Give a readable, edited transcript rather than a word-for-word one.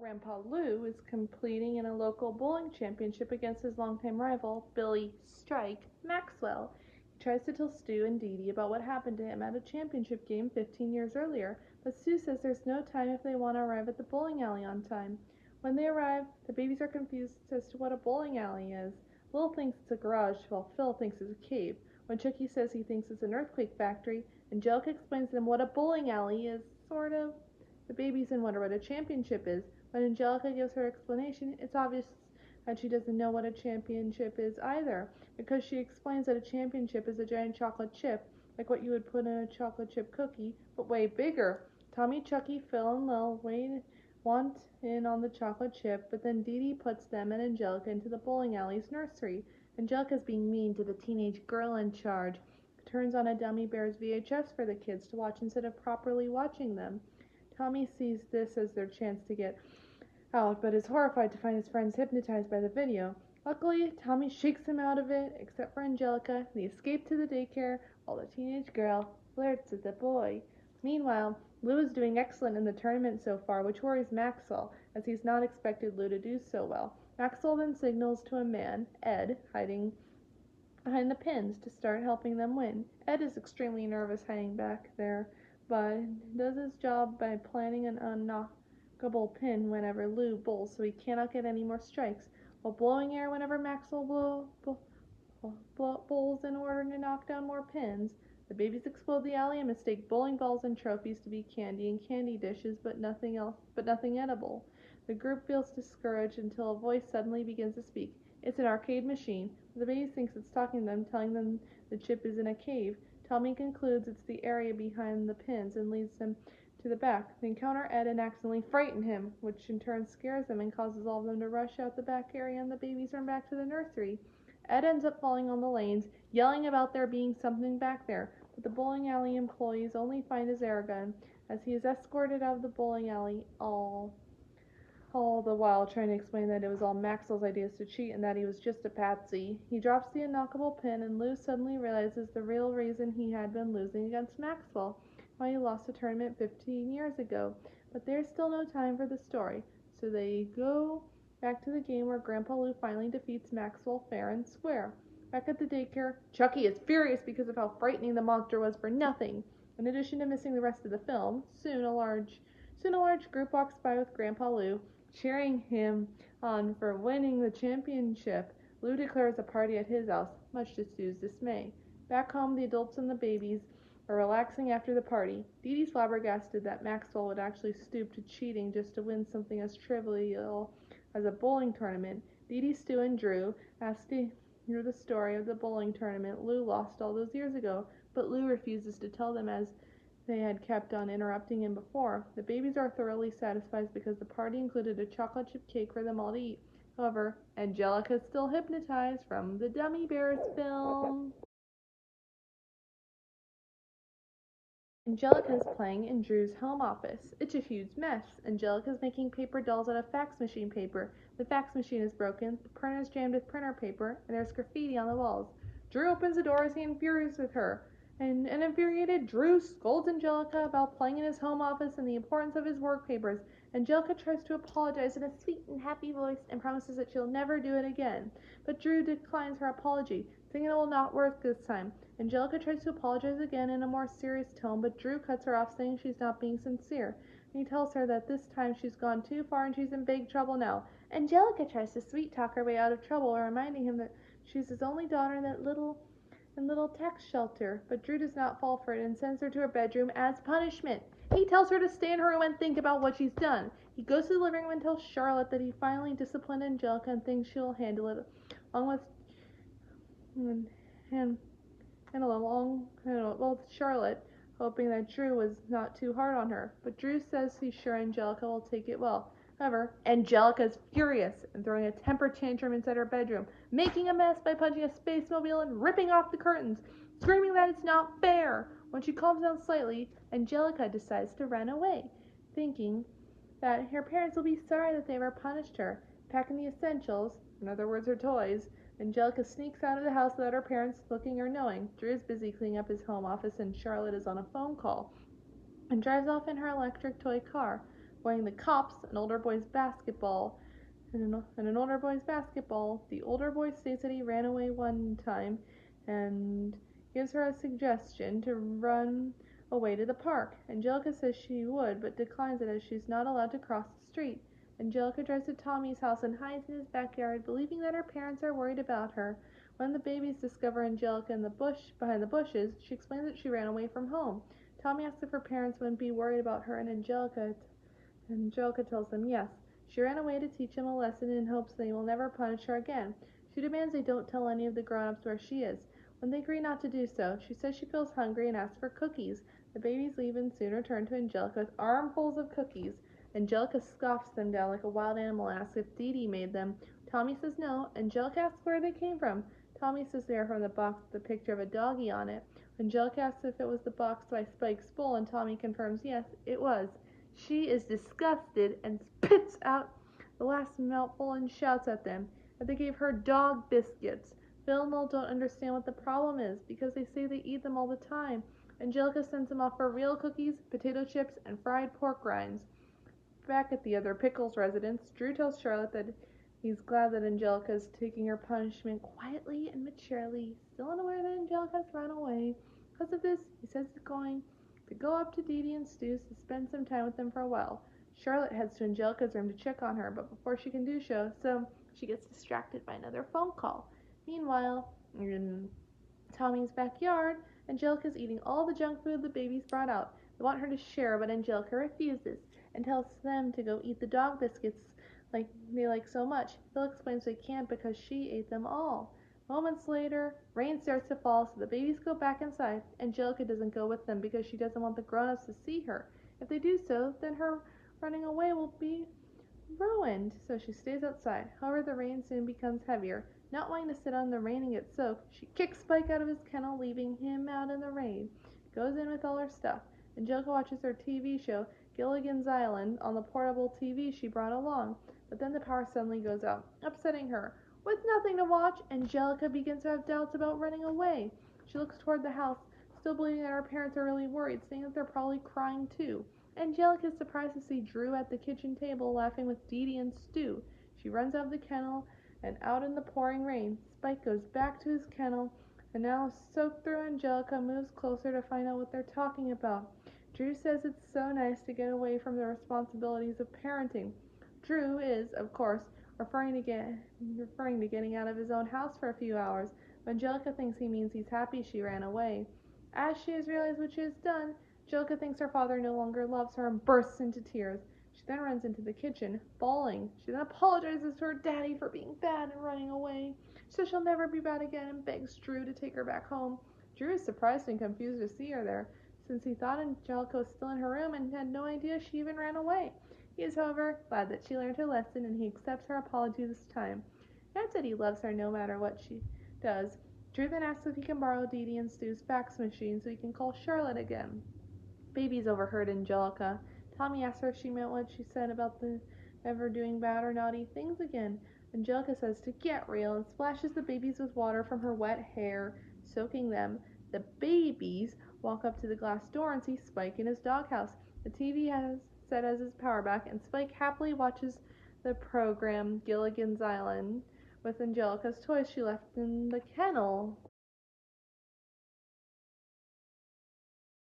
Grandpa Lou is competing in a local bowling championship against his longtime rival, Billy Strike Maxwell. He tries to tell Stu and Dee Dee about what happened to him at a championship game 15 years earlier, but Stu says there's no time if they want to arrive at the bowling alley on time. When they arrive, the babies are confused as to what a bowling alley is. Lil thinks it's a garage, while Phil thinks it's a cave. When Chucky says he thinks it's an earthquake factory, Angelica explains to them what a bowling alley is, sort of. The babies then wonder what a championship is. When Angelica gives her explanation, it's obvious that she doesn't know what a championship is either, because she explains that a championship is a giant chocolate chip, like what you would put in a chocolate chip cookie, but way bigger. Tommy, Chucky, Phil, and Lil want in on the chocolate chip, but then Dee Dee puts them and Angelica into the bowling alley's nursery. Angelica's being mean to the teenage girl in charge, turns on a Dummy Bears VHS for the kids to watch instead of properly watching them. Tommy sees this as their chance to get out, but is horrified to find his friends hypnotized by the video. Luckily, Tommy shakes him out of it, except for Angelica, and they escape to the daycare while the teenage girl flirts with the boy. Meanwhile, Lou is doing excellent in the tournament so far, which worries Maxwell, as he's not expected Lou to do so well. Maxwell then signals to a man, Ed, hiding behind the pins, to start helping them win. Ed is extremely nervous hiding back there, but does his job by planting an unknockable pin whenever Lou bowls so he cannot get any more strikes, while blowing air whenever Maxwell bowls in order to knock down more pins. The babies explode the alley and mistake bowling balls and trophies to be candy and candy dishes, but nothing edible. The group feels discouraged until a voice suddenly begins to speak. It's an arcade machine. The babies thinks it's talking to them, telling them the chip is in a cave. Tommy concludes it's the area behind the pins and leads them to the back. They encounter Ed and accidentally frighten him, which in turn scares them and causes all of them to rush out the back area, and the babies run back to the nursery. Ed ends up falling on the lanes, yelling about there being something back there, but the bowling alley employees only find his air gun as he is escorted out of the bowling alley, all the while trying to explain that it was all Maxwell's ideas to cheat and that he was just a patsy. He drops the unknockable pin, and Lou suddenly realizes the real reason he had been losing against Maxwell, why he lost the tournament 15 years ago. But there's still no time for the story, so they go back to the game where Grandpa Lou finally defeats Maxwell fair and square. Back at the daycare, Chucky is furious because of how frightening the monster was for nothing. In addition to missing the rest of the film, soon a large group walks by with Grandpa Lou, cheering him on for winning the championship. Lou declares a party at his house, much to Stu's dismay. Back home, the adults and the babies are relaxing after the party. Dee Dee's flabbergasted that Maxwell would actually stoop to cheating just to win something as trivial as a bowling tournament. Dee Dee, Stu, and Drew ask to hear the story of the bowling tournament Lou lost all those years ago, but Lou refuses to tell them as they had kept on interrupting him before. The babies are thoroughly satisfied because the party included a chocolate chip cake for them all to eat. However, Angelica is still hypnotized from the Dummy Bears film. Angelica is playing in Drew's home office. It's a huge mess. Angelica is making paper dolls out of fax machine paper. The fax machine is broken, the printer is jammed with printer paper, and there's graffiti on the walls. Drew opens the door as he infuriates with her. And an infuriated Drew scolds Angelica about playing in his home office and the importance of his work papers. Angelica tries to apologize in a sweet and happy voice and promises that she'll never do it again. But Drew declines her apology, saying it will not work this time. Angelica tries to apologize again in a more serious tone, but Drew cuts her off, saying she's not being sincere. And he tells her that this time she's gone too far and she's in big trouble now. Angelica tries to sweet-talk her way out of trouble, reminding him that she's his only daughter in that little tax shelter, but Drew does not fall for it and sends her to her bedroom as punishment. He tells her to stay in her room and think about what she's done. He goes to the living room and tells Charlotte that he finally disciplined Angelica and thinks she'll handle it, along with Charlotte, hoping that Drew was not too hard on her. But Drew says he's sure Angelica will take it well. However, Angelica is furious and throwing a temper tantrum inside her bedroom, making a mess by punching a space mobile and ripping off the curtains, screaming that it's not fair. When she calms down slightly, Angelica decides to run away, thinking that her parents will be sorry that they ever punished her. Packing the essentials, in other words her toys, Angelica sneaks out of the house without her parents looking or knowing. Drew is busy cleaning up his home office and Charlotte is on a phone call and drives off in her electric toy car. wearing the cops, an older boy's basketball, an older boy's basketball. The older boy states that he ran away one time and gives her a suggestion to run away to the park. Angelica says she would, but declines it as she's not allowed to cross the street. Angelica drives to Tommy's house and hides in his backyard, believing that her parents are worried about her. When the babies discover Angelica in the bush behind the bushes, she explains that she ran away from home. Tommy asks if her parents wouldn't be worried about her, and Angelica tells them yes. She ran away to teach him a lesson in hopes they will never punish her again. She demands they don't tell any of the grown-ups where she is. When they agree not to do so, she says she feels hungry and asks for cookies. The babies leave and soon return to Angelica with armfuls of cookies. Angelica scoffs them down like a wild animal and asks if Dee Dee made them. Tommy says no. Angelica asks where they came from. Tommy says they are from the box with the picture of a doggy on it. Angelica asks if it was the box by Spike's bowl, and Tommy confirms yes, it was. She is disgusted and spits out the last mouthful and shouts at them that they gave her dog biscuits. Phil and Lil don't understand what the problem is because they say they eat them all the time. Angelica sends them off for real cookies, potato chips, and fried pork rinds. Back at the other Pickles residence, Drew tells Charlotte that he's glad that Angelica is taking her punishment quietly and maturely, still unaware that Angelica has run away. Because of this, he says he's going to go up to Dee Dee and Stu to spend some time with them for a while. Charlotte heads to Angelica's room to check on her, but before she can do so, she gets distracted by another phone call. Meanwhile, in Tommy's backyard, Angelica's eating all the junk food the babies brought out. They want her to share, but Angelica refuses and tells them to go eat the dog biscuits they like so much. Phil explains they can't because she ate them all. Moments later, rain starts to fall, so the babies go back inside. Angelica doesn't go with them because she doesn't want the grown-ups to see her. If they do so, then her running away will be ruined, so she stays outside. However, the rain soon becomes heavier. Not wanting to sit out in the rain and get soaked, she kicks Spike out of his kennel, leaving him out in the rain. Goes in with all her stuff. Angelica watches her TV show, Gilligan's Island, on the portable TV she brought along. But then the power suddenly goes out, upsetting her. With nothing to watch, Angelica begins to have doubts about running away. She looks toward the house, still believing that her parents are really worried, saying that they're probably crying too. Angelica is surprised to see Drew at the kitchen table laughing with Dee Dee and Stu. She runs out of the kennel and out in the pouring rain. Spike goes back to his kennel and now soaked through. Angelica moves closer to find out what they're talking about. Drew says it's so nice to get away from the responsibilities of parenting. Drew is, of course, referring to getting out of his own house for a few hours, but Angelica thinks he means he's happy she ran away. As she has realized what she has done, Angelica thinks her father no longer loves her and bursts into tears. She then runs into the kitchen, bawling. She then apologizes to her daddy for being bad and running away. She says she'll never be bad again and begs Drew to take her back home. Drew is surprised and confused to see her there, since he thought Angelica was still in her room and had no idea she even ran away. He is, however, glad that she learned her lesson, and he accepts her apology this time. Dad said he loves her no matter what she does. Drew then asks if he can borrow Dee Dee and Stu's fax machine so he can call Charlotte again. Babies overheard Angelica. Tommy asked her if she meant what she said about the ever doing bad or naughty things again. Angelica says to get real and splashes the babies with water from her wet hair, soaking them. The babies walk up to the glass door and see Spike in his doghouse. The TV has set as his power back, and Spike happily watches the program Gilligan's Island with Angelica's toys she left in the kennel.